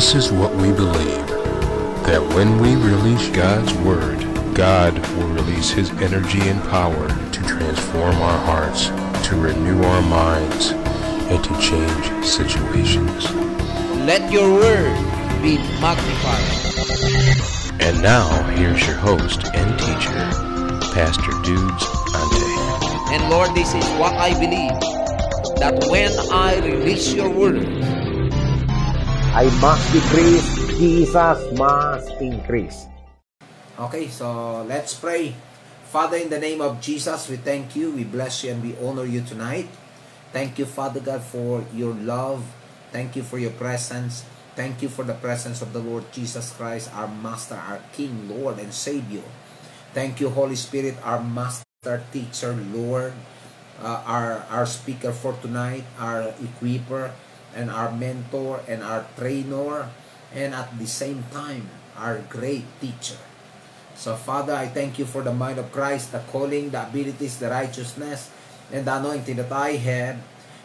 This is what we believe, that when we release God's Word, God will release His energy and power to transform our hearts, to renew our minds, and to change situations. Let your word be magnified. And now, here's your host and teacher, Pastor Dudes Ante. And Lord, this is what I believe, that when I release your word, I must decrease, Jesus must increase. Okay, so let's pray. Father, in the name of Jesus, we thank you, we bless you, and we honor you tonight. Thank you, Father God, for your love. Thank you for your presence. Thank you for the presence of the Lord Jesus Christ, our Master, our King, Lord, and Savior. Thank you, Holy Spirit, our Master, Teacher, Lord, our speaker for tonight, our equiper, and our mentor, and our trainer, and at the same time, our great teacher. So, Father, I thank you for the mind of Christ, the calling, the abilities, the righteousness, and the anointing that I have.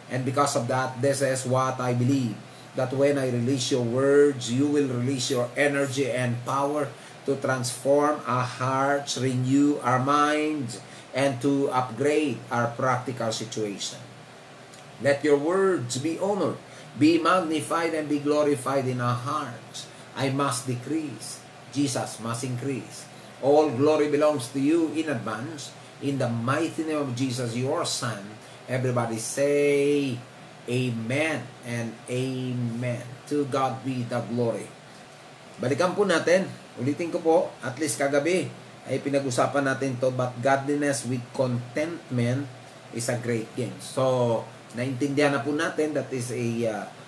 And because of that, this is what I believe, that when I release your words, you will release your energy and power to transform our hearts, renew our minds, and to upgrade our practical situation. Let your words be honored, be magnified, and be glorified in our hearts. I must decrease, Jesus must increase. All glory belongs to you in advance. In the mighty name of Jesus, your Son. Everybody say Amen and Amen. To God be the glory. Balikan po natin. Ulitin ko po, at least kagabi ay pinag-usapan natin to, but godliness with contentment is a great gain. So, naintindihan na po natin that is a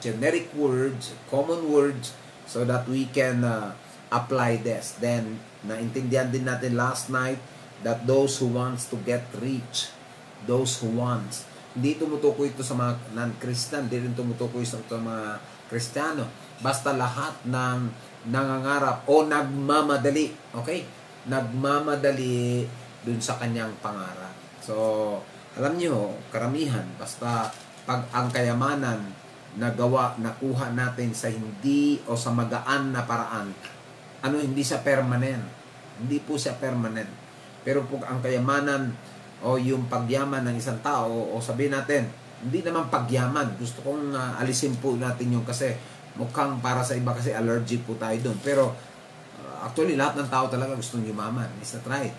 generic words, common words, so that we can apply this. Then, naintindihan din natin last night that those who wants to get rich, those who wants, hindi tumutukoy ito sa mga non-Christian, hindi rin tumutukoy sa mga Kristiyano. Basta lahat ng nangangarap o nagmamadali, okay? Nagmamadali dun sa kanyang pangarap. So, alam nyo, karamihan, basta pag ang kayamanan nakuha natin sa hindi o sa magaan na paraan, hindi siya permanent. Hindi po siya permanent. Pero pag ang kayamanan o yung pagyaman ng isang tao, o sabihin natin, hindi naman pagyaman. Gusto kong alisin po natin yung kasi mukhang para sa iba kasi allergic po tayo doon. Pero actually, lahat ng tao talaga gustong yumaman. Is that right?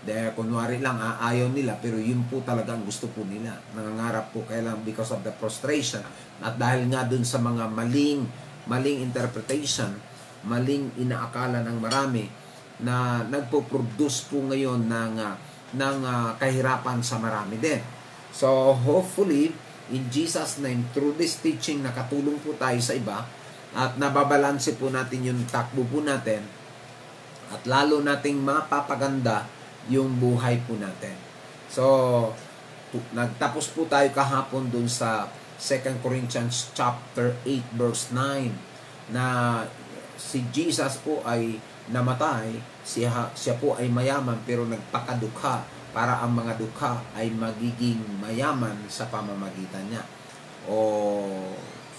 Dahil kunwari lang, ayaw nila, pero yun po talaga ang gusto po nila. Nangangarap po kaya lang because of the frustration. At dahil nga dun sa mga maling interpretation, maling inaakala ng marami, na nagpo-produce po ngayon ng kahirapan sa marami din. So, hopefully, in Jesus' name, through this teaching, nakatulong po tayo sa iba, at nababalanse po natin yung takbo po natin, at lalo nating mapapaganda yung buhay po natin. So, nagtapos po tayo kahapon dun sa 2 Corinthians chapter 8 verse 9 na si Jesus po ay namatay, siya po ay mayaman pero nagpakadukha para ang mga dukha ay magiging mayaman sa pamamagitan niya.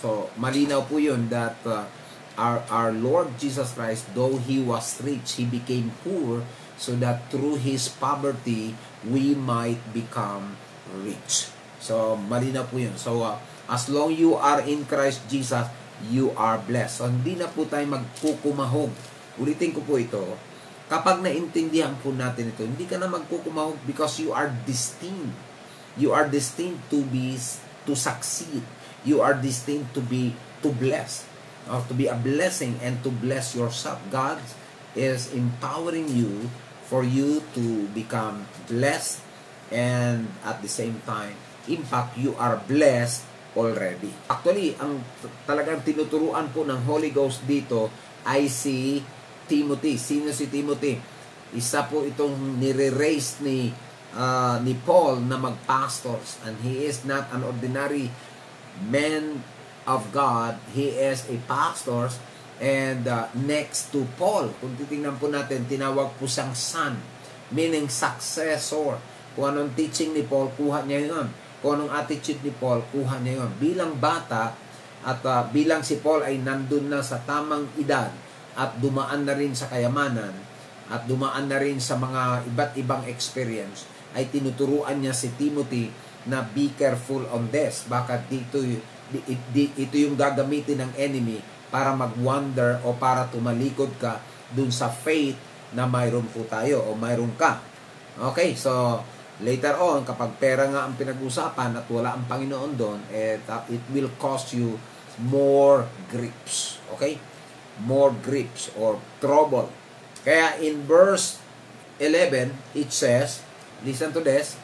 So malinaw po yun that our Lord Jesus Christ, though He was rich, He became poor so that through His poverty, we might become rich. So, malinaw po yun. So, as long you are in Christ Jesus, you are blessed. So, hindi na po tayo magkukumahog. Ulitin ko po ito. Kapag naintindihan po natin ito, hindi ka na magkukumahog because you are destined. You are destined to succeed. You are destined to bless. Or to be a blessing and to bless yourself. God is empowering you for you to become blessed, and at the same time, in fact, you are blessed already. Actually, ang talagang tinuturuan po ng Holy Ghost dito ay si Timothy. Sino si Timothy? Isa po itong nire-raise ni Paul na mag-pastors, and he is not an ordinary man of God. He is a pastor. And next to Paul, kung titingnan po natin, tinawag po siyang son, meaning successor. Kung anong teaching ni Paul, kuha niya yun. Kung anong attitude ni Paul, kuha niya yun. Bilang bata, At bilang si Paul ay nandun na sa tamang edad at dumaan na rin sa kayamanan at dumaan na rin sa mga iba't ibang experience, ay tinuturuan niya si Timothy na be careful on this. Baka ito yung gagamitin ng enemy para mag-wander o para tumalikod ka dun sa faith na mayroon po tayo o mayroon ka. Okay, so later on, kapag pera nga ang pinag-usapan at wala ang Panginoon doon, it will cost you more grips. Okay? More grips or trouble. Kaya in verse 11, it says, listen to this,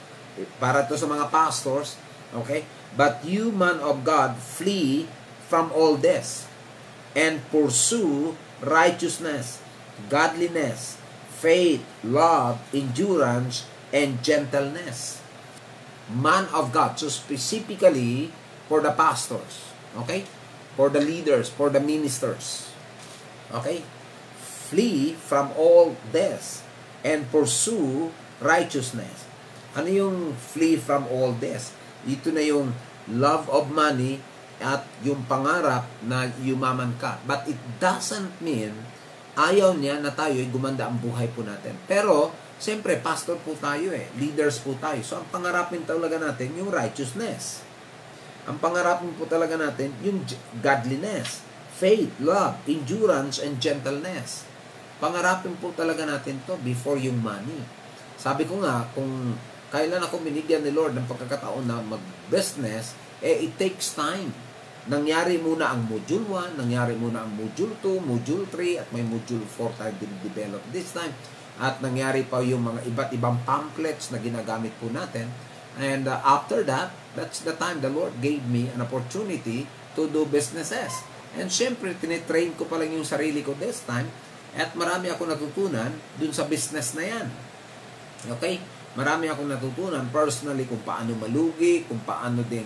para to sa mga pastors, okay? But you, man of God, flee from all this and pursue righteousness, godliness, faith, love, endurance, and gentleness. Man of God. So specifically for the pastors. Okay? For the leaders, for the ministers. Okay? Flee from all this and pursue righteousness. Ano yung flee from all this? Ito na yung love of money at yung pangarap na yumaman ka. But it doesn't mean ayaw niya na tayo ay gumanda ang buhay po natin. Pero, siyempre, pastor po tayo leaders po tayo. So, ang pangarapin talaga natin yung righteousness. Ang pangarapin po talaga natin yung godliness, faith, love, endurance, and gentleness. Pangarapin po talaga natin to before yung money. Sabi ko nga, kung kailan ako binigyan ni Lord ng pagkakataon na mag-business, it takes time. Nangyari muna ang Module 1, nangyari muna ang Module 2, Module 3, at may Module 4 tayo din-develop this time. At nangyari pa yung mga iba't ibang pamphlets na ginagamit po natin. And after that, that's the time the Lord gave me an opportunity to do businesses. And syempre, tinitrain ko pa lang yung sarili ko this time. At marami ako natutunan dun sa business na yan. Okay? Marami akong natutunan personally kung paano malugi, kung paano din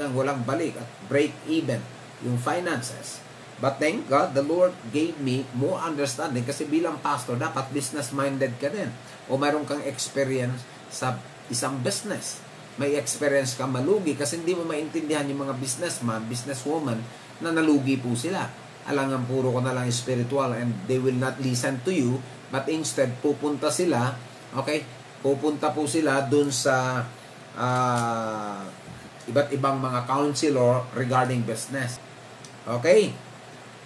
walang balik at break even yung finances. But thank God, the Lord gave me more understanding kasi bilang pastor, dapat business-minded ka din. O mayroon kang experience sa isang business. May experience ka malugi kasi hindi mo maintindihan yung mga businessman, businesswoman na nalugi po sila. Alangan puro ko na lang spiritual and they will not listen to you, but instead pupunta sila, okay? Pupunta po sila dun sa iba't ibang mga counselor regarding business. Okay?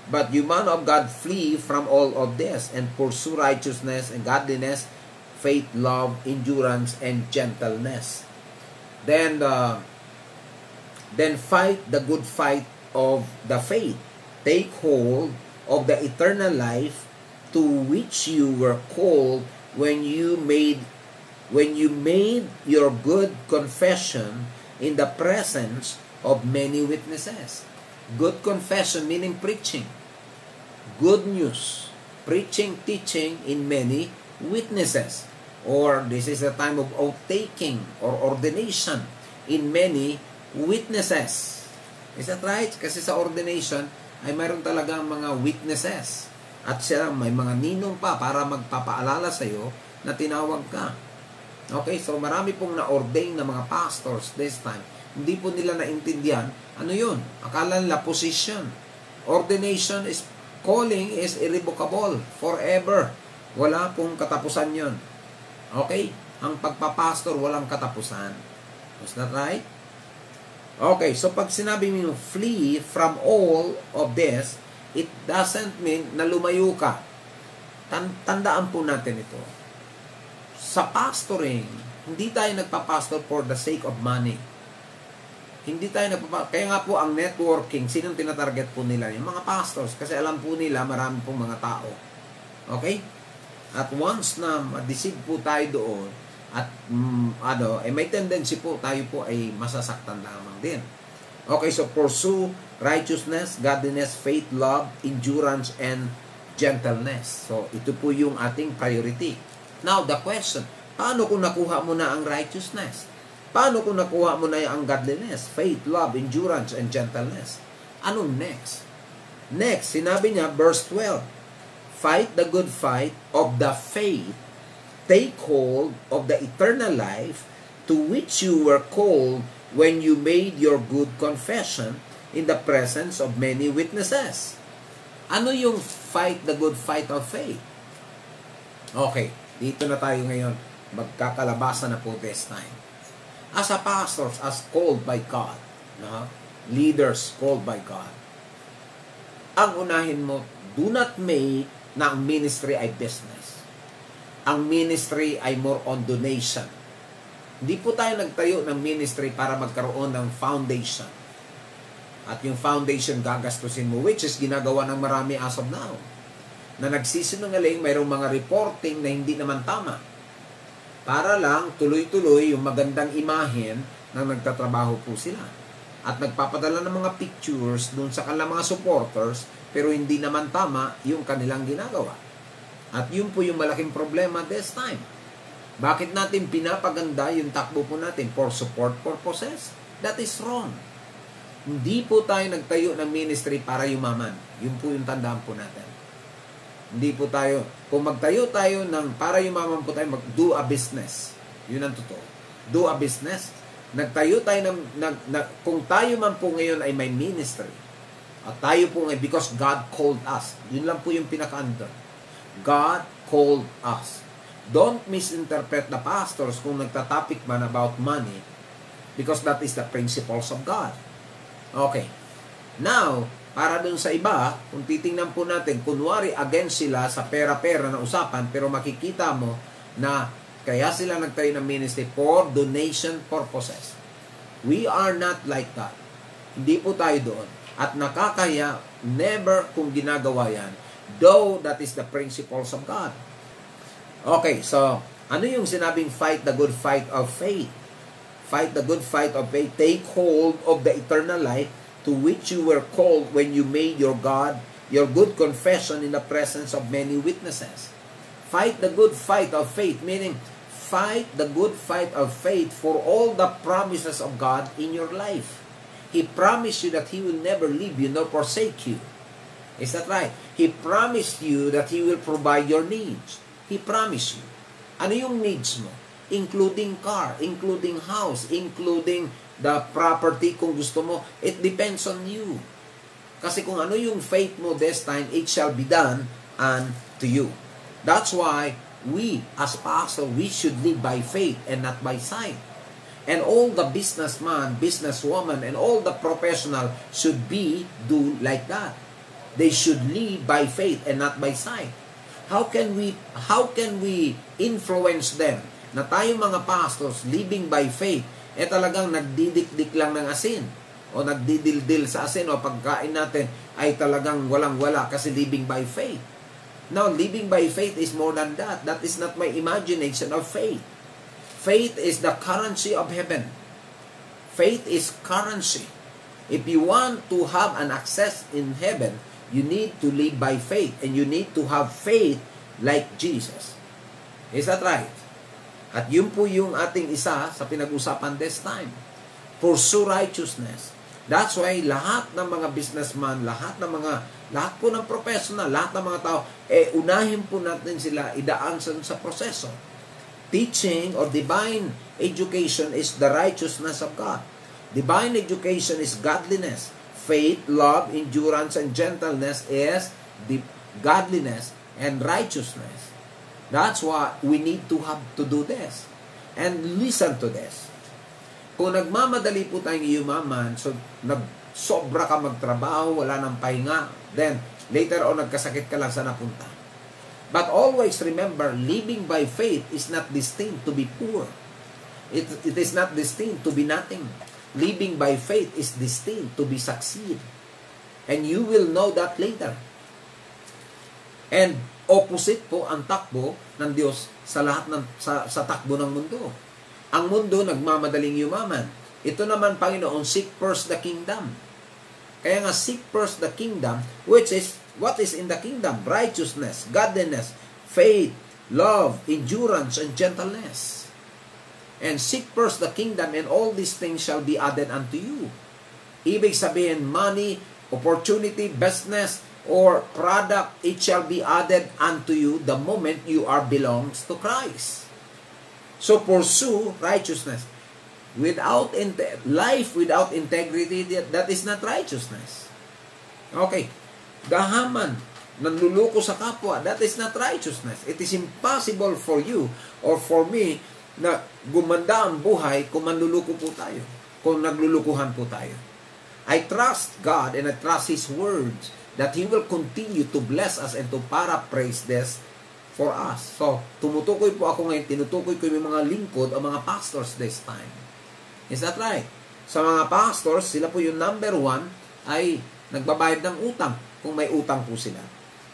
But you, man of God, flee from all of this and pursue righteousness and godliness, faith, love, endurance, and gentleness. Then fight the good fight of the faith. Take hold of the eternal life to which you were called when you made your good confession in the presence of many witnesses. Good confession meaning preaching. Good news. Preaching, teaching in many witnesses. Or this is a time of oath-taking or ordination in many witnesses. Is that right? Kasi sa ordination ay mayroon talagang mga witnesses. At sila may mga ninong pa para magpapaalala sa iyo na tinawag ka. Okay, so marami pong na-ordain na mga pastors this time. Hindi po nila naintindihan. Ano yun? Akala nila position. Ordination is, calling is irrevocable. Forever. Wala pong katapusan yun. Okay? Ang pagpapastor, walang katapusan. Is that right? Okay, so pag sinabi mo flee from all of this, it doesn't mean na lumayo ka. Tandaan po natin ito. Sa pastoring, hindi tayo nagpapastor for the sake of money. Hindi tayo nagpapastor. Kaya nga po ang networking, sinong tinatarget po nila? Yung mga pastors. Kasi alam po nila, marami pong mga tao. Okay? At once na ma-deceive po tayo doon, at may tendency po, tayo po ay masasaktan lamang din. Okay, so pursue righteousness, godliness, faith, love, endurance, and gentleness. So, ito po yung ating priority. Now, the question, paano kung nakuha mo na ang righteousness? Paano kung nakuha mo na ang godliness, faith, love, endurance, and gentleness? Ano next? Next, sinabi niya, verse 12, fight the good fight of the faith, take hold of the eternal life to which you were called when you made your good confession in the presence of many witnesses. Ano yung fight the good fight of faith? Okay, dito na tayo ngayon. Magkakalabasan na po this time. As a pastors, as called by God, leaders called by God, ang unahin mo, do not make na ang ministry ay business. Ang ministry ay more on donation. Hindi po tayo nagtayo ng ministry para magkaroon ng foundation. At yung foundation gagastusin mo, which is ginagawa ng marami as of now. Na nagsisinungaling, mayroong mga reporting na hindi naman tama. Para lang tuloy-tuloy yung magandang imahen ng nagtatrabaho po sila. At nagpapadala ng mga pictures dun sa kanilang mga supporters, pero hindi naman tama yung kanilang ginagawa. At yun po yung malaking problema this time. Bakit natin pinapaganda yung takbo po natin for support purposes? That is wrong. Hindi po tayo nagtayo ng ministry para yumaman. Yun po yung tandaan po natin. Hindi po tayo, kung magtayo tayo ng para yumaman po tayo, do a business. Yun ang totoo. Do a business. Nagtayo tayo kung tayo man po ngayon ay may ministry, at tayo po ngayon, because God called us. Yun lang po yung pinaka-under. God called us. Don't misinterpret the pastors kung nagtatopic man about money, because that is the principles of God. Okay. Now, para dun sa iba, kung titingnan po natin, kunwari against sila sa pera-pera na usapan, pero makikita mo na kaya sila nagtayo ng ministry for donation purposes. We are not like that. Hindi po tayo doon. At nakakaya, never kung ginagawa yan, though that is the principles of God. Okay, so, ano yung sinabing fight the good fight of faith? Fight the good fight of faith. Take hold of the eternal life to which you were called when you made your good confession in the presence of many witnesses. Fight the good fight of faith, meaning fight the good fight of faith for all the promises of God in your life. He promised you that He will never leave you nor forsake you. Is that right? He promised you that He will provide your needs. He promised you. Ano yung needs mo? Including car, including house, including the property kung gusto mo. It depends on you. Kasi kung ano yung faith mo this time, it shall be done unto you. That's why we, as pastors, we should live by faith and not by sight. And all the businessman, businesswoman, and all the professional should do like that. They should live by faith and not by sight. How can we influence them na tayo mga pastors living by faith talagang nagdidikdik lang ng asin o nagdidildil sa asin o pagkain natin ay talagang walang-wala kasi living by faith. Now, living by faith is more than that. That is not my imagination of faith. Faith is the currency of heaven. Faith is currency. If you want to have an access in heaven, you need to live by faith and you need to have faith like Jesus. Is that right? At yun po yung ating isa sa pinag-usapan this time. Pursue righteousness. That's why lahat ng mga businessman, lahat po ng professional, lahat ng mga tao, unahin po natin sila idaan sa proseso. Teaching or divine education is the righteousness of God. Divine education is godliness. Faith, love, endurance, and gentleness is the godliness and righteousness. That's why we need to have to do this. And listen to this. Kung nagmamadali po tayong yumaman, so sobra ka magtrabaho, wala nang pahinga, then later on nagkasakit ka lang sa napunta. But always remember, living by faith is not destined to be poor. It is not destined to be nothing. Living by faith is destined to be succeed. And you will know that later. And opposite po ang takbo ng Diyos sa lahat sa takbo ng mundo. Ang mundo nagmamadaling yumaman. Ito naman, Panginoon, seek first the kingdom. Kaya nga, seek first the kingdom, which is, what is in the kingdom? Righteousness, godliness, faith, love, endurance, and gentleness. And seek first the kingdom, and all these things shall be added unto you. Ibig sabihin, money, opportunity, business, or product, it shall be added unto you the moment you are belongs to Christ. So pursue righteousness. Life without integrity, that is not righteousness. Okay. Gahaman, nanluluko sa kapwa, that is not righteousness. It is impossible for you or for me na gumanda ang buhay kung manluluko po tayo, kung naglulukuhan po tayo. I trust God and I trust His words that He will continue to bless us and to paraphrase this for us. So, tumutukoy po ako ngayon, tinutukoy ko yung mga lingkod o mga pastors this time. Is that right? Sa mga pastors, sila po yung number 1 ay nagbabayad ng utang kung may utang po sila.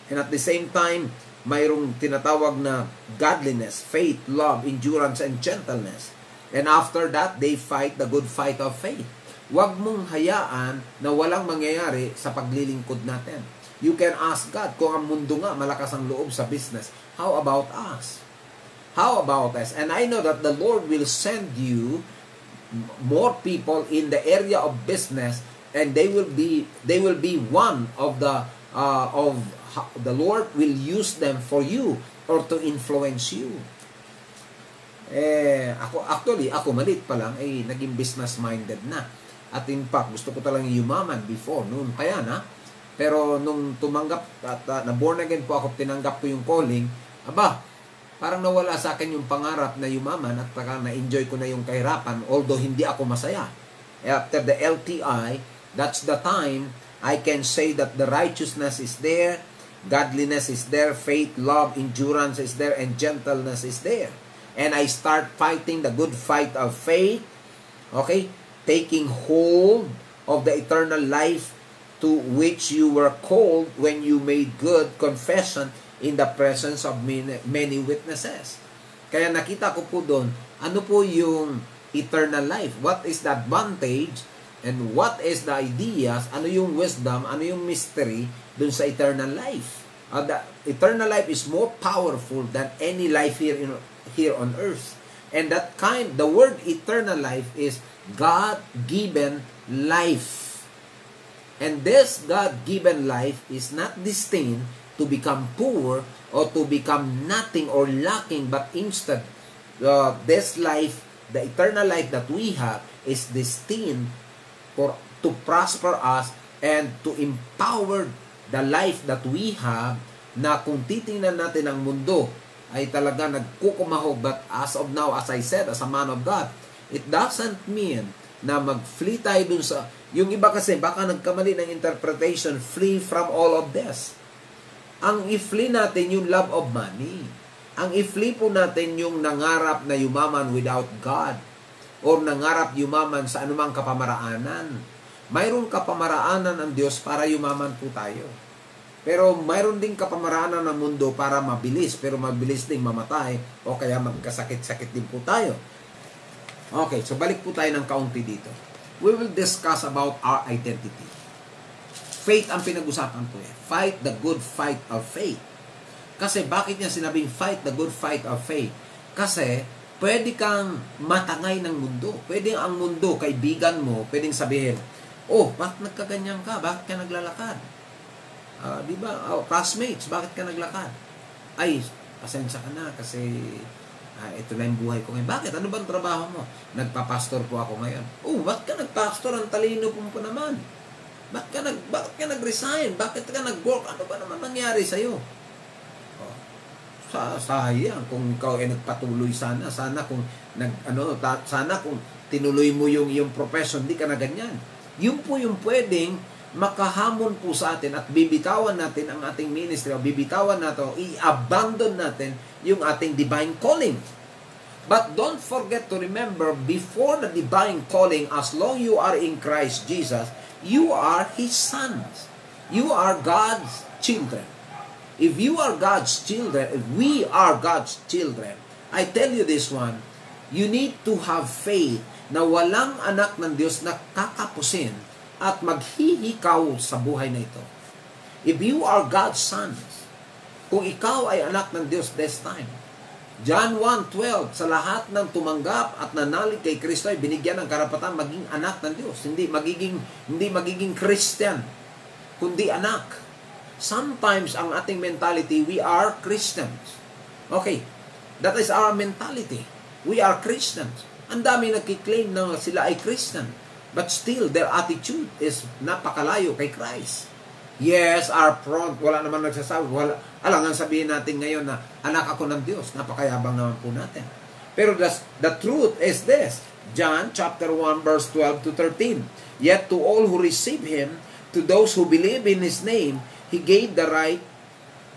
And at the same time, mayroong tinatawag na godliness, faith, love, endurance, and gentleness. And after that, they fight the good fight of faith. Huwag mong hayaan na walang mangyayari sa paglilingkod natin. You can ask God, kung ang mundo nga malakas ang loob sa business, how about us? How about us? And I know that the Lord will send you more people in the area of business, and they will be one of the Lord will use them for you or to influence you. Ako malit pa lang, naging business-minded na. At in fact, gusto ko talagang yumaman before, noon pa yan, ha? Pero nung tumanggap at na-born again po ako, tinanggap ko yung calling, parang nawala sa akin yung pangarap na yumaman at na-enjoy ko na yung kahirapan, although hindi ako masaya. After the LTI, that's the time I can say that the righteousness is there, godliness is there, faith, love, endurance is there, and gentleness is there. And I start fighting the good fight of faith, okay? Taking hold of the eternal life to which you were called when you made good confession in the presence of many witnesses. Kaya nakita ko po doon, ano po yung eternal life? What is the advantage and what is the ideas? Ano yung wisdom? Ano yung mystery doon sa eternal life? The eternal life is more powerful than any life here on earth. And the word eternal life is God-given life. And this God-given life is not destined to become poor or to become nothing or lacking, but instead, this life, the eternal life that we have, is destined to prosper us and to empower the life that we have, na kung titingnan natin ang mundo, ay talaga nagkukumahog. But as of now, as I said, as a man of God, it doesn't mean na mag-flee tayo dun sa... Yung iba kasi, baka nagkamali ng interpretation, flee from all of this. Ang i-flee natin yung love of money. Ang i-flee po natin yung nangarap na yumaman without God, or nangarap yumaman sa anumang kapamaraanan. Mayroon kapamaraanan ng Diyos para yumaman po tayo. Pero mayroon din kapamaraanan ng mundo para mabilis, pero mabilis ding mamatay, o kaya magkasakit-sakit din po tayo. Okay, so balik po tayo ng kaunti dito. We will discuss about our identity. Faith ang pinag-usapan ko eh. Fight the good fight of faith. Kasi bakit niya sinabing fight the good fight of faith? Kasi pwede kang matangay ng mundo. Pwede ang mundo, kaibigan mo, pwedeng sabihin, oh, bakit nagkaganyan ka? Bakit ka naglalakad? Diba? Classmates, bakit ka naglakad? Ay, pasensya ka na kasi ito na yung buhay ko ngayon. Bakit? Ano bang trabaho mo? Nagpapastor po ako ngayon. Oh, bakit ka nagpastor? Ang talino po naman. Bakit ka nag-resign? Bakit ka nag-work? Ano ba naman nangyari sa'yo? Sayang kung ikaw ay nagpatuloy sana kung sana kung tinuloy mo yung profession, di ka na ganyan. Yun po yung pwedeng makahamon po sa atin at bibitawan natin ang ating ministry, o bibitawan natin, o i-abandon natin yung ating divine calling. But don't forget to remember, before the divine calling, as long you are in Christ Jesus, you are His sons. You are God's children. If you are God's children, if we are God's children, I tell you this one, you need to have faith na walang anak ng Diyos na kakapusin at maghihikaw sa buhay na ito. If you are God's sons, kung ikaw ay anak ng Diyos this time, John 1:12, sa lahat ng tumanggap at nanalig kay Kristo ay binigyan ng karapatan maging anak ng Diyos. Hindi magiging Christian, kundi anak. Sometimes ang ating mentality, we are Christians. Okay, that is our mentality. We are Christians. Ang dami nagkiklaim na sila ay Christian. But still, their attitude is napakalayo kay Christ. Yes, our front, wala naman nagsasabi. Alangan sabihin natin ngayon na anak ako ng Diyos. Napakayabang naman po natin. Pero the truth is this. John chapter 1 verse 12 to 13. Yet to all who receive Him, to those who believe in His name, He gave the right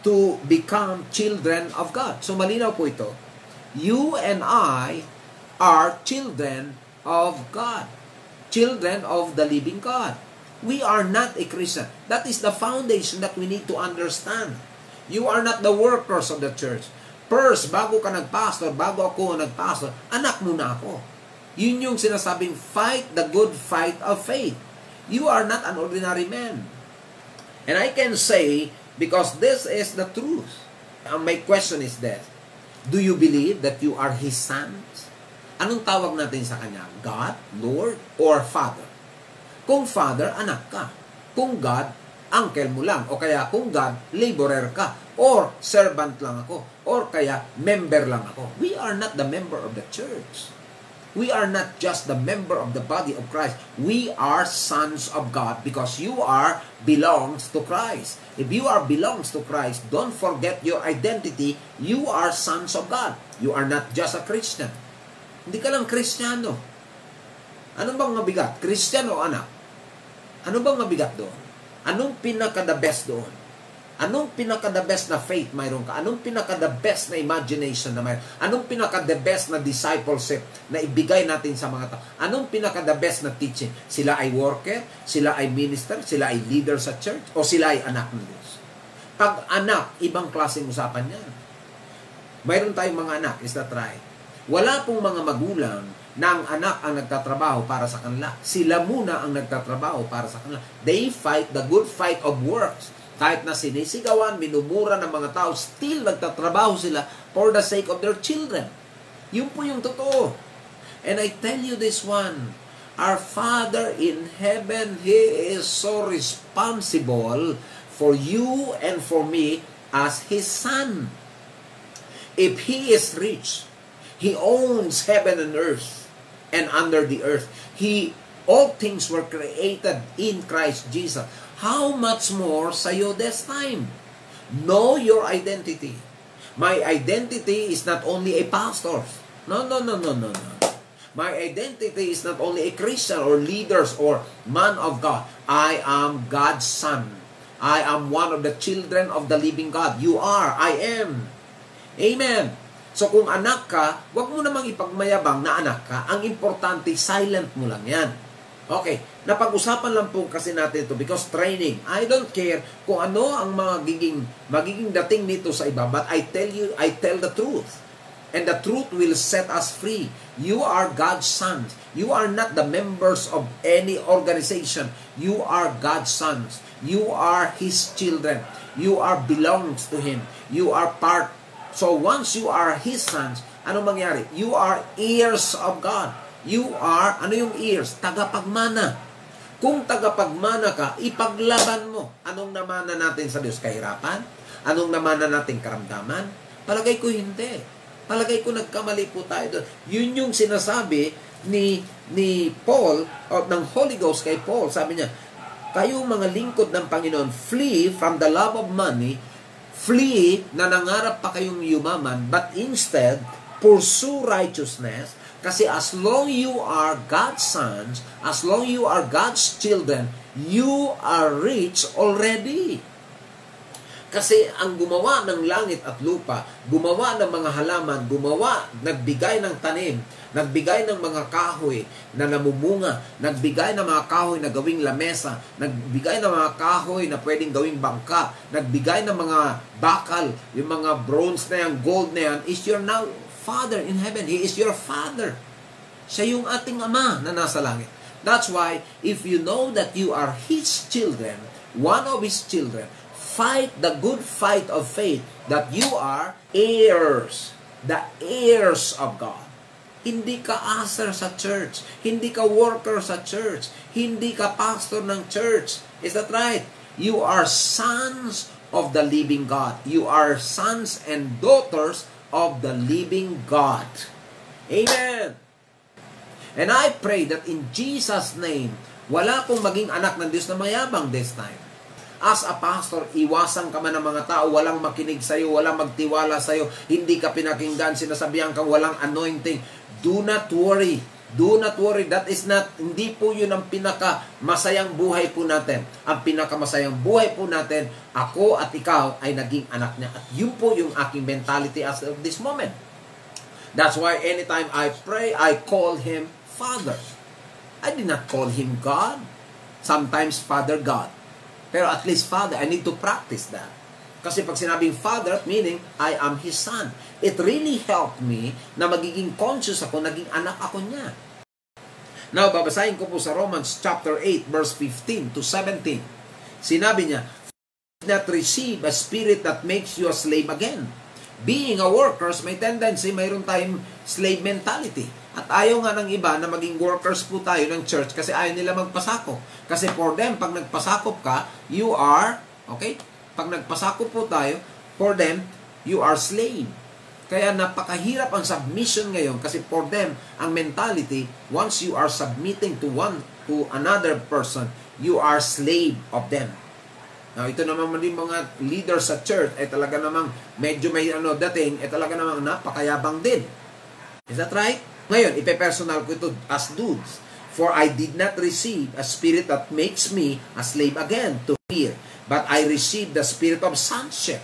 to become children of God. So malinaw po ito. You and I are children of God. Children of the living God. We are not a Christian. That is the foundation that we need to understand. You are not the workers of the church. First, bago ka nagpastor, bago ako nagpastor, anak muna ako. Yun yung sinasabing fight the good fight of faith. You are not an ordinary man. And I can say, because this is the truth. My question is this. Do you believe that you are His sons? Anong tawag natin sa Kanya? God, Lord, or Father? Kung Father, anak ka. Kung God, uncle mo lang. O kaya kung God, laborer ka. Or servant lang ako. Or kaya member lang ako. We are not the member of the church. We are not just the member of the body of Christ. We are sons of God because you are belongs to Christ. If you are belongs to Christ, don't forget your identity. You are sons of God. You are not just a Christian. Hindi ka lang Kristiyano. Ano bang mabigat? Christian o anak? Ano bang mabigat doon? Anong pinaka-the best doon? Anong pinaka-the best na faith mayroon ka? Anong pinaka-the best na imagination na mayroon? Anong pinaka-the best na discipleship na ibigay natin sa mga tao? Anong pinaka-the best na teaching? Sila ay worker? Sila ay minister? Sila ay leader sa church? O sila ay anak ng Diyos? Pag anak, ibang klaseng usapan yan. Mayroon tayong mga anak, is that right? Wala pong mga magulang na ang anak ang nagtatrabaho para sa kanila. Sila muna ang nagtatrabaho para sa kanila. They fight the good fight of works. Kahit na sinisigawan, minumura ng mga tao, still nagtatrabaho sila for the sake of their children. Yun po yung totoo. And I tell you this one, our Father in heaven, He is so responsible for you and for me as His Son. If He is rich, He owns heaven and earth and under the earth. All things were created in Christ Jesus. How much more sa'yo this time? Know your identity. My identity is not only a pastor. No. My identity is not only a Christian or leaders or man of God. I am God's son. I am one of the children of the living God. You are. I am. Amen. So kung anak ka, wag mo namang ipagmayabang na anak ka. Ang importante, silent mo lang yan. Okay, napag-usapan lang po kasi natin ito because training. I don't care kung ano ang magiging dating nito sa iba, but I tell the truth. And the truth will set us free. You are God's sons. You are not the members of any organization. You are God's sons. You are His children. You are belongs to Him. You are part. So once you are His sons, anong mangyari? You are heirs of God. You are, ano yung heirs? Tagapagmana. Kung tagapagmana ka, ipaglaban mo. Anong namana natin sa Diyos? Kahirapan? Anong namana natin? Karamdaman? Palagay ko hindi. Palagay ko nagkamali po tayo doon. Yun yung sinasabi ni Paul, o ng Holy Ghost kay Paul. Sabi niya, kayong mga lingkod ng Panginoon, flee from the love of money. Flee na nangarap pa kayong yumaman, but instead, pursue righteousness. Kasi as long you are God's sons, as long you are God's children, you are rich already. Kasi ang gumawa ng langit at lupa, gumawa ng mga halaman, nagbigay ng tanim, nagbigay ng mga kahoy na namumunga, nagbigay ng mga kahoy na gawing lamesa, nagbigay ng mga kahoy na pwedeng gawing bangka, nagbigay ng mga bakal, yung mga bronze na yan, gold na yan, is your now Father in heaven. He is your Father. Siya yung ating Ama na nasa langit. That's why, if you know that you are His children, one of His children, fight the good fight of faith that you are heirs, the heirs of God. Hindi ka usher sa church. Hindi ka worker sa church. Hindi ka pastor ng church. Is that right? You are sons of the living God. You are sons and daughters of the living God. Amen. And I pray that in Jesus' name, wala pong maging anak ng Diyos na mayabang this time. As a pastor, iwasan ka man ng mga tao, walang makinig sa'yo, walang magtiwala sa'yo, hindi ka pinakinggan, sinasabihan ka walang anointing. Do not worry. Do not worry. That is not, hindi po yun ang pinakamasayang buhay po natin. Ang pinakamasayang buhay po natin, ako at ikaw ay naging anak niya. At yun po yung aking mentality as of this moment. That's why anytime I pray, I call Him Father. I did not call Him God. Sometimes Father God. Pero at least Father, I need to practice that. Kasi pag sinabing Father, meaning I am His Son. It really helped me na magiging conscious ako, naging anak ako niya. Now, babasahin ko po sa Romans chapter 8, verse 15 to 17. Sinabi niya, "Not receive a spirit that makes you a slave again." Being a workers, may tendency, mayroon tayong slave mentality. At ayaw nga ng iba na maging workers po tayo ng church kasi ayaw nila magpasakop. Kasi for them, pag nagpasakop ka, you are, okay? Pag nagpasakop po tayo, for them, you are slave. Kaya napakahirap ang submission ngayon kasi for them, ang mentality, once you are submitting to another person, you are slave of them. Now, ito naman din mga leaders sa church, talaga namang medyo may dating, talaga namang napakayabang din. Is that right? Ngayon, ipe-personal ko ito as dudes. For I did not receive a spirit that makes me a slave again to fear, but I received the spirit of sonship.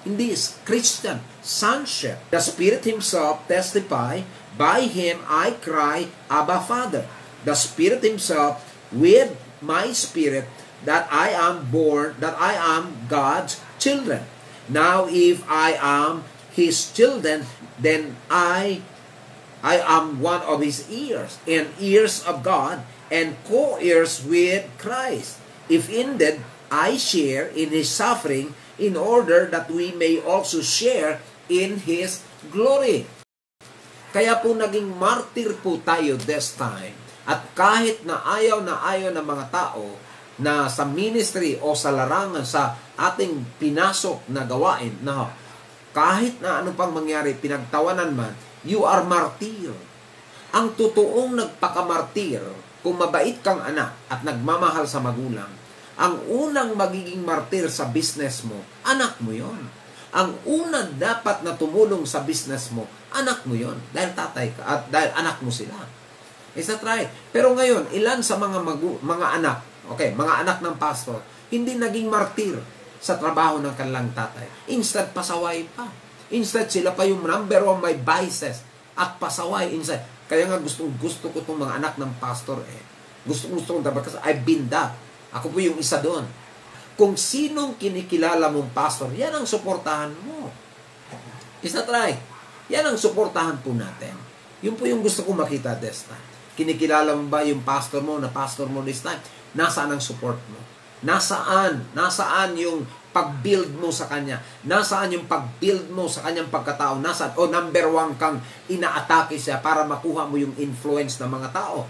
Hindi Christian, sonship. The Spirit Himself testify, by Him I cry, Abba, Father. The Spirit Himself with my spirit that I am born, that I am God's children. Now, if I am His children, then I am one of His heirs, and heirs of God, and co-heirs with Christ. If indeed I share in His suffering, in order that we may also share in His glory. Kaya po naging martyr po tayo this time. At kahit na ayaw ng mga tao na sa ministry o sa larangan sa ating pinasok na gawain, na kahit na ano pang mangyari, pinagtawanan man, you are martyr. Ang totoong nagpakamartyr, kung mabait kang anak at nagmamahal sa magulang, ang unang magiging martyr sa business mo, anak mo yon. Ang unang dapat na tumulong sa business mo, anak mo yon. Dahil tatay ka at dahil anak mo sila. Is that right? Pero ngayon, ilan sa mga anak, okay, mga anak ng pastor, hindi naging martyr sa trabaho ng kanilang tatay. Instead, pasaway pa. Instead, sila pa yung number one may vices at pasaway inside. Kaya nga gusto ko itong mga anak ng pastor Gusto ko dapat kasi I've been that. Ako po yung isa doon. Kung sinong kinikilala mong pastor, yan ang suportahan mo. Is that right? Yan ang suportahan po natin. Yun po yung gusto ko makita this time. Kinikilala mo ba yung pastor mo na pastor mo this time? Nasaan ang support mo? Nasaan yung pag-build mo sa kanya? Nasaan yung pag-build mo sa kanyang pagkatao? Nasaan? O number one kang inaatake siya para makuha mo yung influence ng mga tao?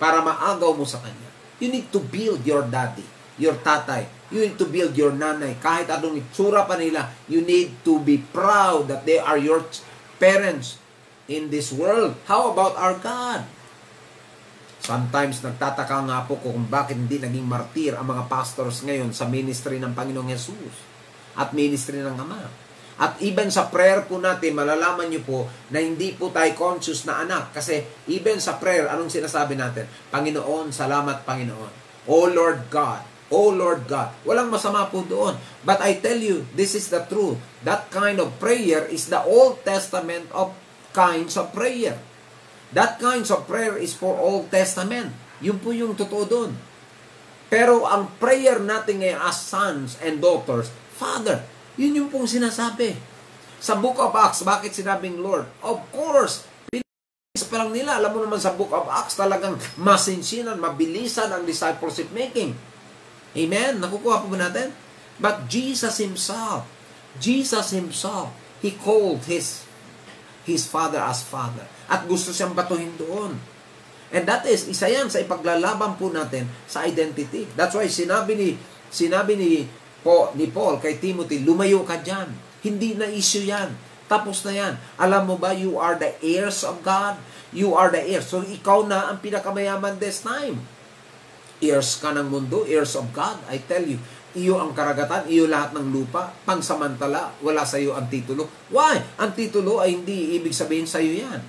Para maagaw mo sa kanya? You need to build your daddy, your tatay. You need to build your nanay. Kahit anong itsura pa nila, you need to be proud that they are your parents in this world. How about our God? Sometimes nagtataka nga po kung bakit hindi naging martir ang mga pastors ngayon sa ministry ng Panginoong Jesus at ministry ng Ama. At even sa prayer po natin, malalaman nyo po na hindi po tayo conscious na anak. Kasi even sa prayer, anong sinasabi natin? Panginoon, salamat Panginoon. Oh Lord God. Oh Lord God. Walang masama po doon. But I tell you, this is the truth. That kind of prayer is the Old Testament of kinds of prayer. That kinds of prayer is for Old Testament. Yun po yung totoo doon. Pero ang prayer natin ngayon as sons and daughters, Father, yun yung pong sinasabi. Sa Book of Acts, bakit sinabing Lord? Of course, pinis pa lang nila. Alam mo naman sa Book of Acts, talagang masinsinan, mabilisan ang discipleship making. Amen? Nakukuha po ba natin? But Jesus Himself, He called His Father as Father. At gusto siyang batuhin doon. And that is, isa yan sa ipaglalaban po natin sa identity. That's why sinabi ni Paul kay Timothy, lumayo ka dyan. Hindi na issue yan. Tapos na yan. Alam mo ba, you are the heirs of God. You are the heirs. So, ikaw na ang pinakamayaman this time. Heirs ka ng mundo, heirs of God. I tell you, iyo ang karagatan, iyo lahat ng lupa, pangsamantala, wala sa iyo ang titulo. Why? Ang titulo ay hindi ibig sabihin sa iyo yan.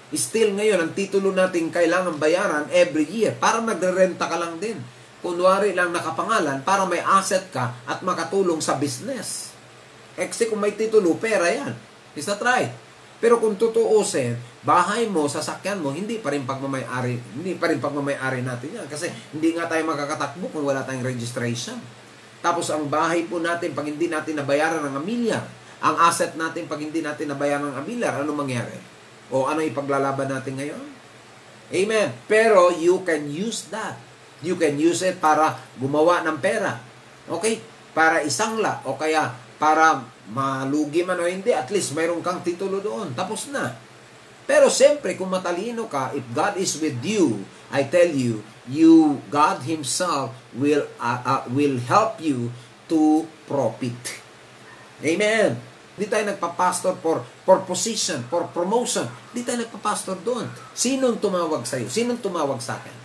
Still ngayon, ang titulo natin kailangan bayaran every year. Para magre-renta ka lang din. Kunwari lang nakapangalan para may asset ka at makatulong sa business. Kasi kung may titulo, pera yan. Is that right? Pero kung tutuusin, bahay mo, sasakyan mo, hindi pa rin pagmamayari natin yan. Kasi hindi nga tayo makakatakbo kung wala tayong registration. Tapos ang bahay po natin, pag hindi natin nabayaran ng amilyar, ang asset natin, pag hindi natin nabayaran ng amilyar, ano mangyari? O ano ipaglalaban natin ngayon? Amen. Pero you can use that. You can use it para gumawa ng pera. Okay? Para isangla o kaya para malugi man o hindi, at least mayroon kang titulo doon. Tapos na. Pero siyempre, kung matalino ka, if God is with you, I tell you, God Himself will help you to profit. Amen. Hindi tayo nagpapastor for position, for promotion. Hindi tayo nagpapastor doon. Sinong tumawag sa'yo? Sinong tumawag sa akin?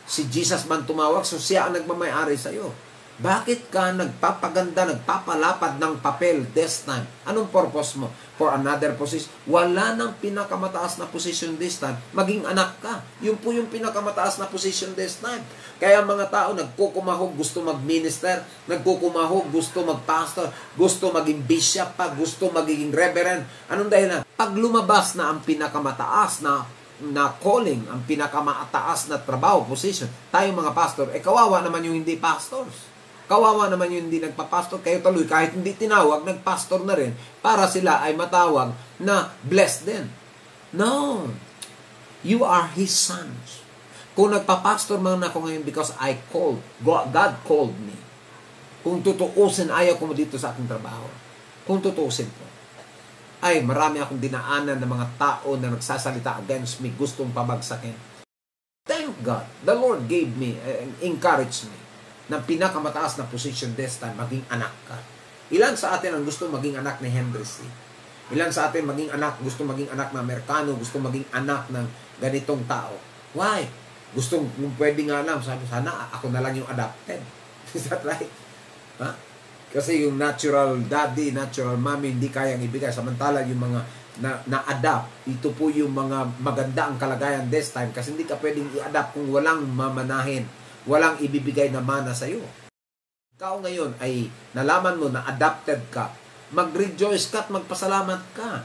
Si Jesus man tumawag, so siya ang nagmamayari sa'yo. Bakit ka nagpapaganda, nagpapalapad ng papel this time? Anong purpose mo? For another position? Wala nang pinakamataas na position this time. Maging anak ka. Yun po yung pinakamataas na position this time. Kaya mga tao nagkukumahog, gusto mag-minister, nagkukumahog, gusto mag-pastor, gusto maging bishop pa, gusto maging reverend. Anong dahilan? Pag lumabas na ang pinakamataas na calling, ang pinakamataas na trabaho, position, tayong mga pastor, kawawa naman yung hindi pastors. Kawawa naman yung hindi nagpapastor. Kayo tuloy, kahit hindi tinawag, nagpastor na rin para sila ay matawag na blessed din. No. You are His sons. Kung nagpapastor man ako ngayon because God called me. Kung tutuusin, ayaw ko mo dito sa aking trabaho. Kung tutuusin ko. Ay, marami akong dinaanan ng mga tao na nagsasalita against me, gustong pabagsakin. Thank God. The Lord gave me, encouraged me ng pinakamataas na position this time, maging anak ka. Ilan sa atin ang gusto maging anak ni Henry C? Ilan sa atin gusto maging anak ng Amerikano, gusto maging anak ng ganitong tao? Why? Gusto, kung pwede nga lang, sabi, sana ako na lang yung adopted. Is that right? Ha? Kasi yung natural daddy, natural mommy, hindi kayang ibigay. Samantala yung mga na-adapt, ito po yung mga maganda ang kalagayan this time kasi hindi ka pwedeng i-adapt kung walang mamanahin. Walang ibibigay na mana sa iyo. Ikaw ngayon ay nalaman mo na adopted ka. Mag-rejoice ka at magpasalamat ka.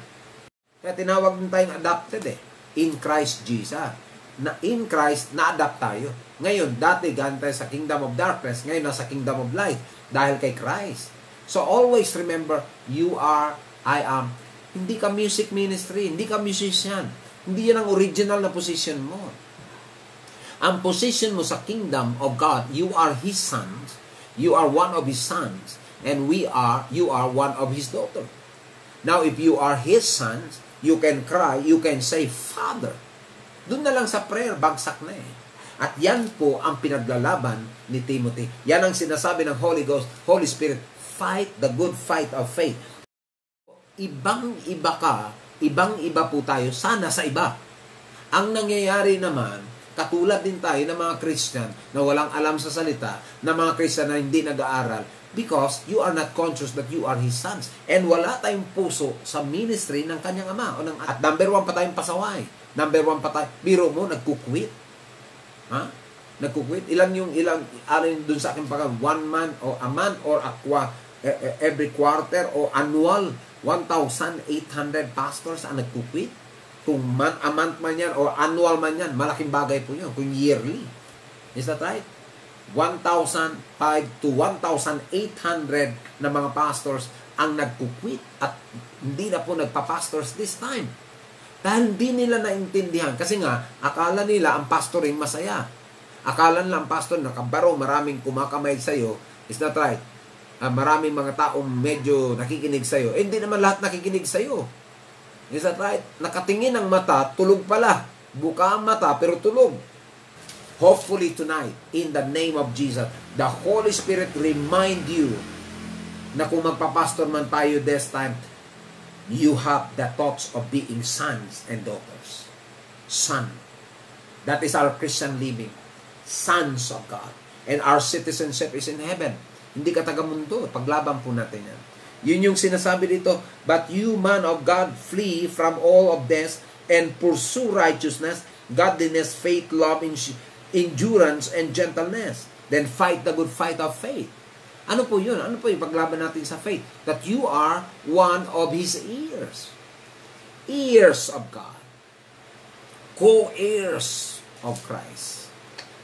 Kaya tinawag din tayong adopted in Christ Jesus. Na in Christ, na-adapt tayo. Ngayon, dati galing tayo sa kingdom of darkness. Ngayon, nasa kingdom of light. Dahil kay Christ. So, always remember, you are, I am. Hindi ka music ministry. Hindi ka musician. Hindi yan ang original na position mo. Ang position mo sa kingdom of God, you are His sons, you are one of His sons, and you are one of His daughter. Now, if you are His sons, you can cry, you can say, Father. Doon na lang sa prayer, bagsak na At yan po ang pinaglalaban ni Timothy. Yan ang sinasabi ng Holy Ghost, Holy Spirit, fight the good fight of faith. Ibang-iba ka, ibang-iba po tayo, sana sa iba. Ang nangyayari naman, katulad din tayo ng mga Christian na walang alam sa salita, na mga Christian na hindi nag-aaral, because you are not conscious that you are His sons. And wala tayong puso sa ministry ng kanyang ama. At number 1 pa tayong pasaway. Number 1 pa tayo. Biro mo, nagkukwit. Ha? Nagkukwit. Alin dun sa akin pagka, a month or every quarter or annual, 1,800 pastors ang nagkukwit. Kung a month man yan o annual man yan, malaking bagay po yun. Kung yearly. Is that right? 1,500 to 1,800 na mga pastors ang nagkukwit at hindi na po nagpa-pastors this time. Dahil hindi nila naintindihan. Kasi nga, akala nila ang pastoring masaya. Akala nila ang pastor nakabaro, maraming kumakamay sa'yo. Is that right? Maraming mga taong medyo nakikinig sa'yo. Hindi naman lahat nakikinig sa'yo. Is that right? Nakatingin ang mata, tulog pala. Buka ang mata, pero tulog. Hopefully tonight, in the name of Jesus, the Holy Spirit remind you na kung magpapastor man tayo this time, you have the thoughts of being sons and daughters. Son. That is our Christian living. Sons of God. And our citizenship is in heaven. Hindi ka taga-mundo. Paglaban po natin yan. Yun yung sinasabi dito, but you, man of God, flee from all of this and pursue righteousness, godliness, faith, love, endurance, and gentleness. Then fight the good fight of faith. Ano po yun? Ano po yung paglaban natin sa faith? That you are one of His heirs. Heirs of God. Co-heirs of Christ.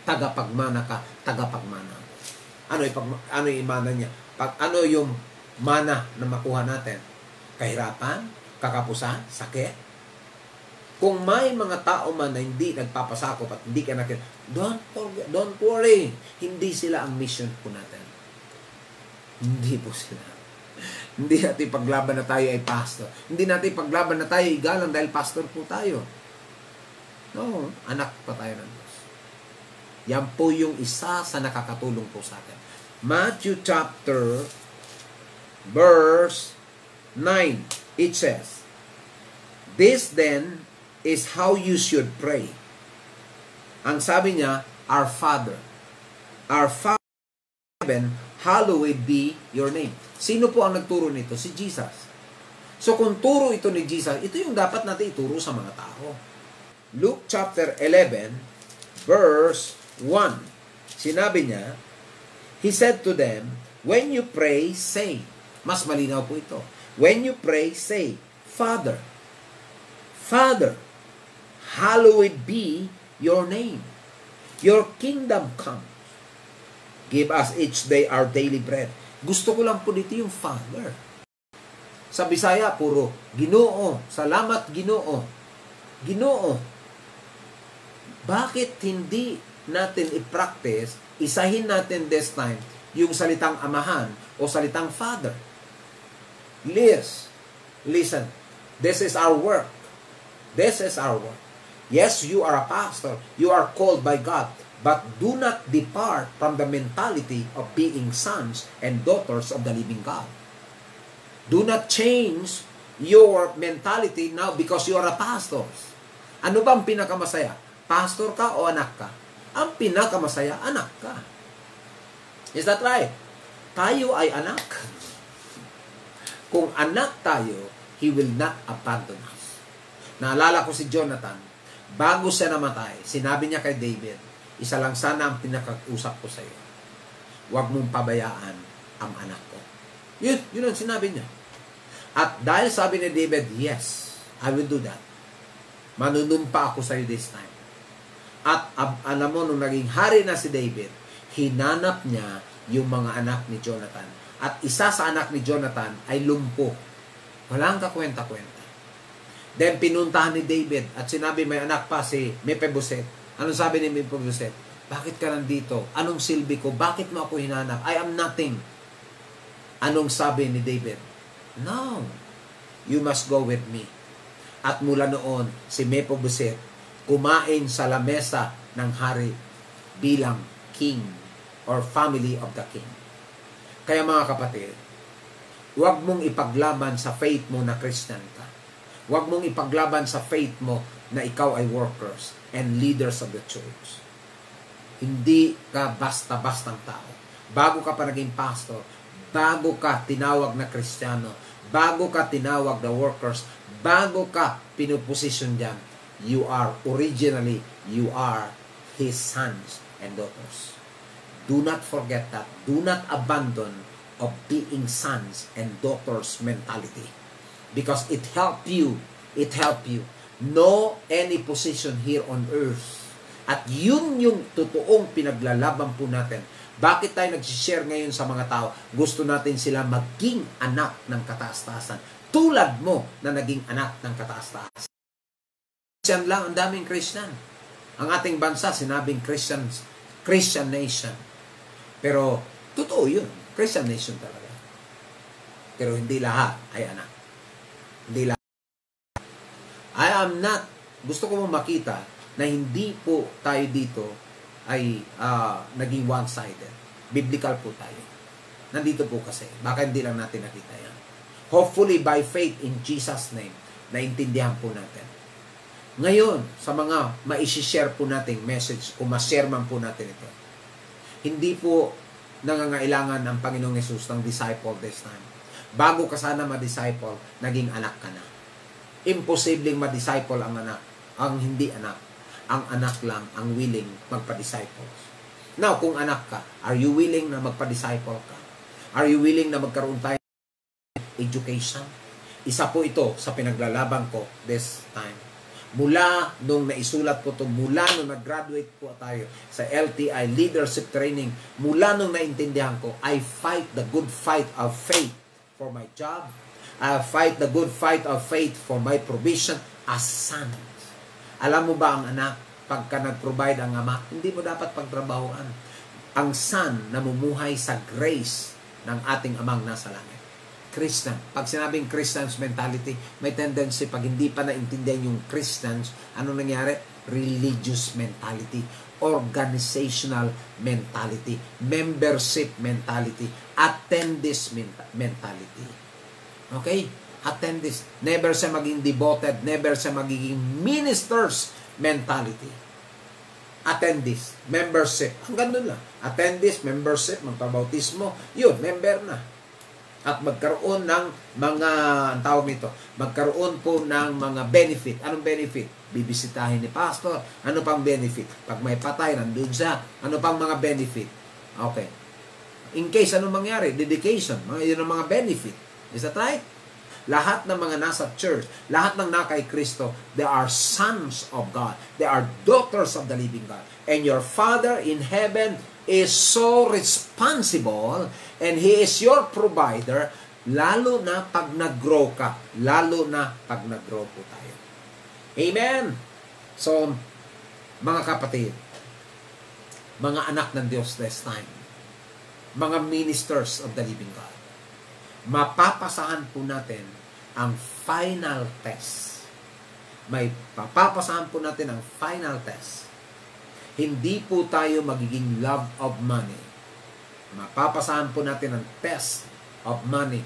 Tagapagmana ka, tagapagmana. Ano yung mana niya? Ano yung mana na makuha natin? Kahirapan? Kakapusan? Sakit? Kung may mga tao man na hindi nagpapasakop at hindi ka nakita, don't worry. Hindi sila ang mission po natin. Hindi po sila. Hindi natin paglaban na tayo ay pastor. Hindi natin paglaban na tayo ay galang dahil pastor po tayo. No, anak pa tayo ng Diyos. Yan po yung isa sa nakakatulong po sa atin. Matthew chapter verse 9, it says, "This then is how you should pray." Ang sabi niya, Our Father. Our Father in heaven, hallowed be your name. Sino po ang nagturo nito? Si Jesus. So kung turo ito ni Jesus, ito yung dapat natin ituro sa mga tao. Luke chapter 11, verse 1. Sinabi niya, He said to them, when you pray, say. Mas malinaw po ito. When you pray, say, Father, Father, hallowed be your name. Your kingdom come. Give us each day our daily bread. Gusto ko lang po dito yung Father. Sa Bisaya, puro Ginoo. Salamat, Ginoo. Ginoo. Bakit hindi natin i-practice, isahin natin this time, yung salitang amahan o salitang Father? Listen. This is our work. This is our work. Yes, you are a pastor. You are called by God. But do not depart from the mentality of being sons and daughters of the living God. Do not change your mentality now because you are a pastor. Ano ba ang pinakamasaya? Pastor ka o anak ka? Ang pinakamasaya, anak ka. Is that right? Tayo ay anak. Kung anak tayo, He will not abandon us. Naalala ko si Jonathan, bago siya namatay, sinabi niya kay David, isa lang sana ang pinakausap ko sa iyo. Huwag mong pabayaan ang anak ko. Yun ang sinabi niya. At dahil sabi ni David, yes, I will do that. Manunumpa ako sa iyo this time. At alam mo, nung naging hari na si David, hinanap niya yung mga anak ni Jonathan. At isa sa anak ni Jonathan ay lumpo. Walang kakwenta-kwenta. Then pinuntahan ni David at sinabi, may anak pa si Mephibosheth. Anong sabi ni Mephibosheth? Bakit ka nandito? Anong silbi ko? Bakit mo ako hinanap? I am nothing. Anong sabi ni David? No, you must go with me. At mula noon, si Mephibosheth kumain sa lamesa ng hari bilang king or family of the king. Kaya mga kapatid, huwag mong ipaglaban sa faith mo na Christian ka. Huwag mong ipaglaban sa faith mo na ikaw ay workers and leaders of the church. Hindi ka basta-bastang tao. Bago ka pa naging pastor, bago ka tinawag na Kristiyano, bago ka tinawag na workers, bago ka pinuposisyon dyan, you are His sons and daughters. Do not forget that. Do not abandon of being sons and daughters mentality. Because it help you know any position here on earth. At yun yung totoong pinaglalaban po natin. Bakit tayo nag-share ngayon sa mga tao? Gusto natin sila maging anak ng kataas-taasan. Tulad mo na naging anak ng kataas-taasan. Christian lang, ang daming Christian. Ang ating bansa, sinabing Christian nation. Pero, totoo yun. Christian nation talaga. Pero hindi lahat ay anak. Hindi lahat. I am not, gusto ko mong makita na hindi po tayo dito ay naging one-sided. Biblical po tayo. Nandito po kasi. Baka hindi lang natin nakita yan. Hopefully, by faith in Jesus' name, naintindihan po natin. Ngayon, sa mga maisishare po nating message, kung ma-share man po natin ito, hindi po nangangailangan ng Panginoong Hesus ng disciple this time. Bago ka sana ma-disciple, naging anak ka na. Imposibleng ma-disciple ang anak, ang hindi anak. Ang anak lang ang willing magpa-disciples. Now, kung anak ka, are you willing na magpa-disciple ka? Are you willing na magkaroon tayo ng education? Isa po ito sa pinaglalaban ko this time. Mula nung naisulat ko ito, mula nung nag-graduate po tayo sa LTI Leadership Training, mula nung naintindihan ko, I fight the good fight of faith for my job. I fight the good fight of faith for my provision as son. Alam mo ba ang anak, pagka nag-provide ang ama, hindi mo dapat pagtrabahoan. Ang son namumuhay sa grace ng ating amang nasa langit. Christian. Pag sinabing Christians mentality, may tendency pag hindi pa naintindihan yung Christians, ano nangyari? Religious mentality, organizational mentality, membership mentality, attendance mentality. Okay? Attendance. Never siya maging devoted, never siya magiging ministers mentality. Attendance, membership. Hanggang doon lang. Attendance, membership, magpabautismo, yun, member na. At magkaroon ng mga, ang tawag nito, magkaroon po ng mga benefit. Anong benefit? Bibisitahin ni pastor. Ano pang benefit? Pag may patay, nandun siya. Ano pang mga benefit? Okay. In case, anong mangyari? Dedication. Yun ang mga benefit. Is that right? Lahat ng mga nasa church, lahat ng nakay Kristo, they are sons of God. They are daughters of the living God. And your Father in heaven is so responsible and He is your provider, lalo na pag nag-grow ka, lalo na pag nag-grow po tayo. Amen! So, mga kapatid, mga anak ng Diyos this time, mga ministers of the living God, mapapasahan po natin ang final test. May papapasahan po natin ang final test. Hindi po tayo magiging love of money. Mapapasahan po natin ang test of money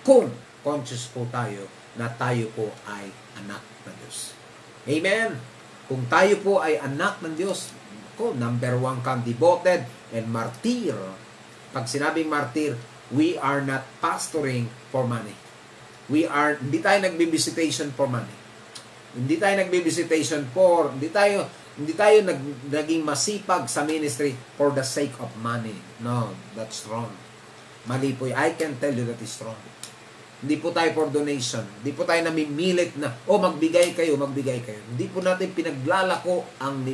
kung conscious po tayo na tayo po ay anak ng Diyos. Amen? Kung tayo po ay anak ng Diyos, number 1 kang devoted and martyr. Pag sinabing martyr, we are not pastoring for money. Hindi tayo nagbi-visitation for money. Hindi tayo nagbi-visitation hindi tayo naging masipag sa ministry for the sake of money. No, that's wrong. Mali po. I can tell you that is wrong. Hindi po tayo for donation. Hindi po tayo namimilit na, magbigay kayo. Hindi po natin pinaglalako ang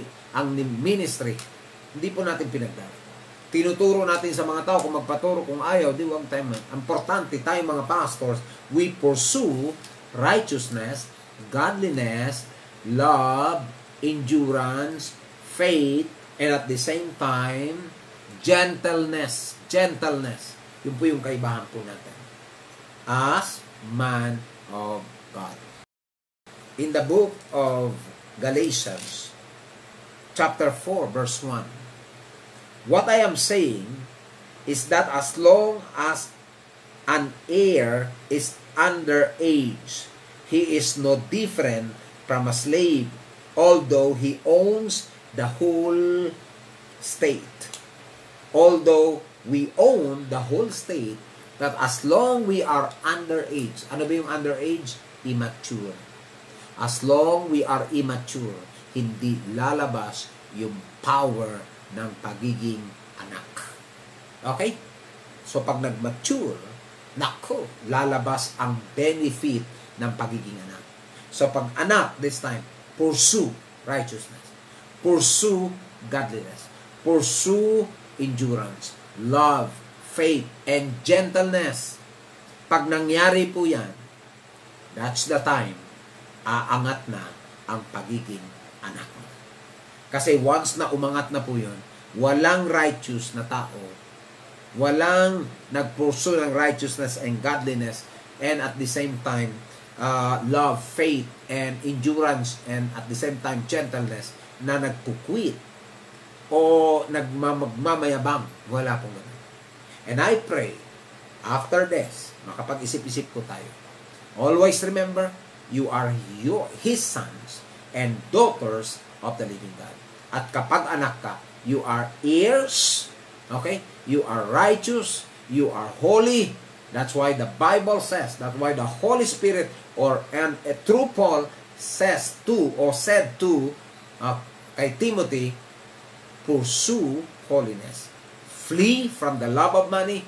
ministry. Hindi po natin pinaglalako. Tinuturo natin sa mga tao kung magpaturo, kung ayaw, di wag tayo. Importante tayo mga pastors, we pursue righteousness, godliness, love, endurance, faith, and at the same time, gentleness. Yun po yung kaibahan po natin. As man of God. In the book of Galatians, chapter 4, verse 1, what I am saying is that as long as an heir is under age, he is no different from a slave, although he owns the whole state. Although we own the whole state, that as long we are under age, ano ba yung under age? Immature. As long we are immature, hindi lalabas yung power ng pagiging anak. Okay? So, pag nag-mature, lalabas ang benefit ng pagiging anak. So, pag anak, this time, pursue righteousness. Pursue godliness. Pursue endurance, love, faith, and gentleness. Pag nangyari po yan, that's the time, aangat na ang pagiging anak. Kasi once na umangat na po yun, walang righteous na tao, walang nagpursue ng righteousness and godliness, and at the same time, love, faith, and endurance, and at the same time, gentleness, na nagpukwit o nagmamayabang. Wala pong ganun. And I pray, after this, makapag-isip-isip po tayo. Always remember, you are His sons and daughters of the living God. At kapag anak ka, you are heirs, okay? You are righteous, you are holy. That's why the Bible says, that's why the Holy Spirit and through Paul said to kay Timothy, pursue holiness. Flee from the love of money.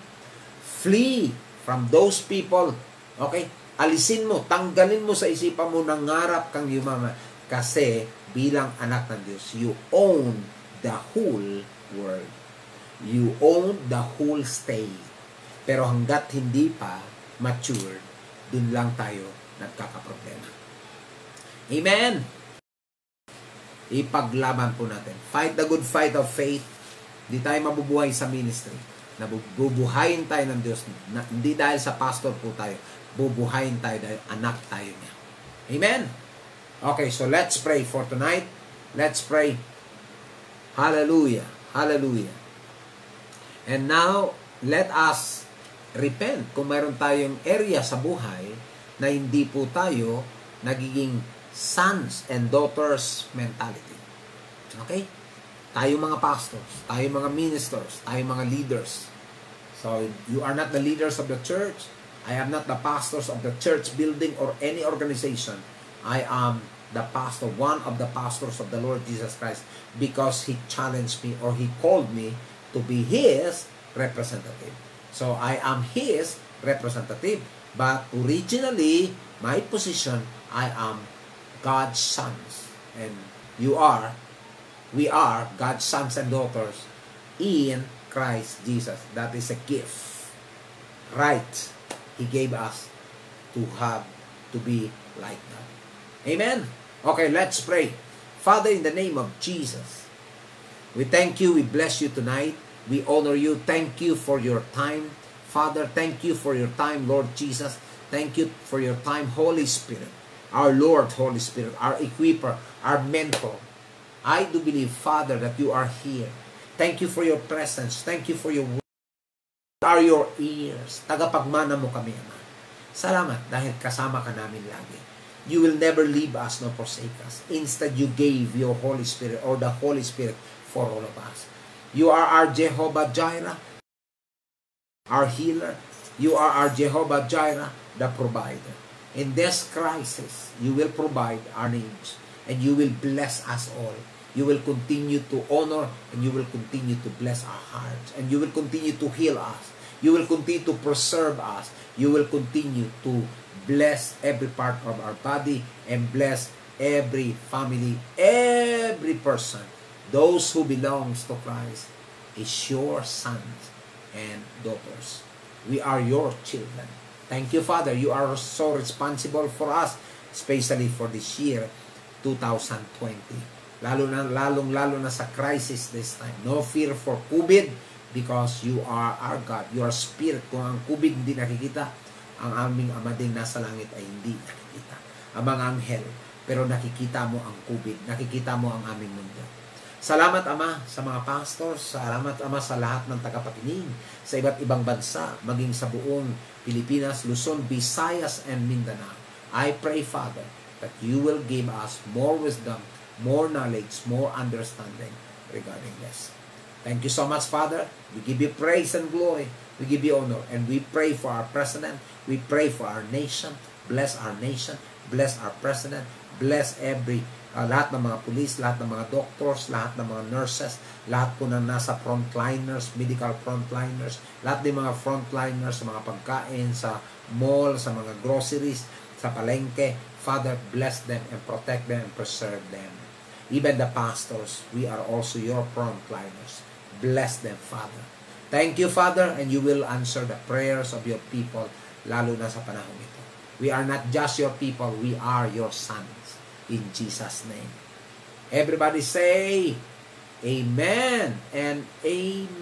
Flee from those people. Okay? Alisin mo, tanggalin mo sa isipan mo, nangarap kang yumaman. Kasi bilang anak ng Diyos, you own the whole world. You own the whole state. Pero hanggat hindi pa matured, dun lang tayo nagkakaproblema. Amen! Ipaglaban po natin. Fight the good fight of faith. Hindi tayo mabubuhay sa ministry. Nabubuhayin tayo ng Diyos. Hindi dahil sa pastor po tayo. Bubuhayin tayo dahil anak tayo niya. Amen? Okay, so let's pray for tonight. Let's pray. Hallelujah. Hallelujah. And now, let us repent kung mayroon tayong area sa buhay na hindi po tayo nagiging sons and daughters mentality. Okay? Tayo mga pastors, tayo mga ministers, tayo mga leaders. So, you are not the leaders of the church. I am not the pastors of the church building or any organization. I am the pastor, one of the pastors of the Lord Jesus Christ, because He challenged me or He called me to be His representative. So, I am His representative. But originally, my position, I am God's sons. And we are God's sons and daughters in Christ Jesus. That is a gift. Right. He gave us to be like that. Amen? Okay, let's pray. Father, in the name of Jesus, we thank you, we bless you tonight. We honor you. Thank you for your time. Father, thank you for your time, Lord Jesus. Thank you for your time, Holy Spirit. Our Lord, Holy Spirit, our equiper, our mentor. I do believe, Father, that you are here. Thank you for your presence. Thank you for your word. Are your ears. Tagapagmana mo kami, Ama. Salamat dahil kasama ka namin lagi. You will never leave us nor forsake us. Instead, you gave your Holy Spirit or the Holy Spirit for all of us. You are our Jehovah Jireh, our healer. You are our Jehovah Jireh, the provider. In this crisis, you will provide our needs and you will bless us all. You will continue to honor and you will continue to bless our hearts and you will continue to heal us. You will continue to preserve us. You will continue to bless every part of our body and bless every family, every person. Those who belongs to Christ is your sons and daughters. We are your children. Thank you, Father. You are so responsible for us, especially for this year, 2020. Lalong-lalo na sa crisis this time. No fear for COVID because you are our God. You are Spirit. Kung ang COVID hindi nakikita, ang aming Ama din nasa langit ay hindi nakikita. Ang mga anghel, pero nakikita mo ang COVID. Nakikita mo ang aming mundo. Salamat, Ama, sa mga pastors. Salamat, Ama, sa lahat ng tagapakinig sa iba't ibang bansa, maging sa buong Pilipinas, Luzon, Visayas, and Mindanao. I pray, Father, that you will give us more wisdom, more knowledge, more understanding regarding this. Thank you so much, Father. We give you praise and glory. We give you honor. And we pray for our president. We pray for our nation. Bless our nation. Bless our president. Bless lahat ng mga police, lahat ng mga doctors, lahat ng mga nurses, lahat po na nasa frontliners, medical frontliners, lahat ng mga frontliners sa mga pagkain, sa mall, sa mga groceries, sa palengke. Father, bless them and protect them and preserve them. Even the pastors, we are also your frontliners. Bless them, Father. Thank you, Father, and you will answer the prayers of your people, lalo na sa panahon ito. We are not just your people, we are your sons. In Jesus' name. Everybody say, Amen and Amen.